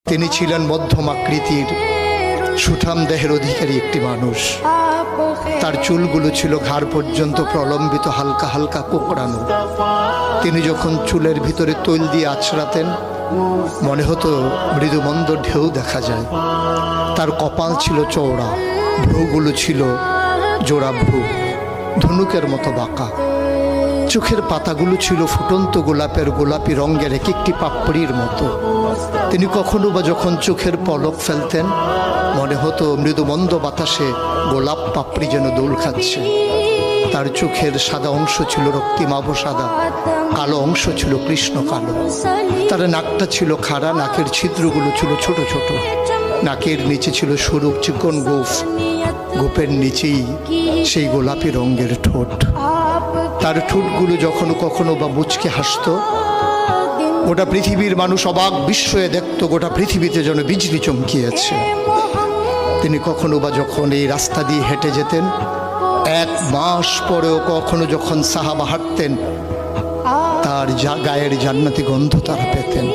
তিনি ছিলেন মধ্যম আকৃতির সুঠাম দেহের অধিকারী একটি মানুষ। তার চুলগুলো ছিল ঘাড় পর্যন্ত প্রলম্বিত, হালকা হালকা কোঁকড়ানো। তিনি যখন চুলের ভিতরে তৈল দিয়ে আছড়াতেন মনে হতো মৃদুমন্দ ঢেউ দেখা যায়। তার কপাল ছিল চওড়া, ভ্রুগুলো ছিল জোড়া ভ্রু, ধনুকের মতো বাঁকা। চোখের পাতাগুলো ছিল ফুটন্ত গোলাপের গোলাপি রঙের এক একটি পাপড়ির মতো। তিনি কখনো বা যখন চোখের পলক ফেলতেন মনে হতো মৃদুমন্দ বাতাসে গোলাপ পাপড়ি যেন দোল খাচ্ছে। তার চোখের সাদা অংশ ছিল রক্তিমাভ সাদা, কালো অংশ ছিল কৃষ্ণ কালো। তার নাকটা ছিল খাড়া, নাকের ছিদ্রগুলো ছিল ছোট ছোট। নাকের নিচে ছিল সরু চিকন গোঁফ, গোঁফের নিচেই সেই গোলাপি রঙের ঠোঁট। তার ঠোঁটগুলো যখন কখনো বা মুচকে হাসত, গোটা পৃথিবীর মানুষ অবাক বিস্ময়ে দেখত গোটা পৃথিবীতে যেন বিজলি চমকিয়েছে। তিনি কখনো বা যখন এই রাস্তা দিয়ে হেঁটে যেতেন, এক মাস পরেও কখনো যখন সাহাবা হাঁটতেন, তার গায়ের জান্নাতি গন্ধ তারা পেতেন।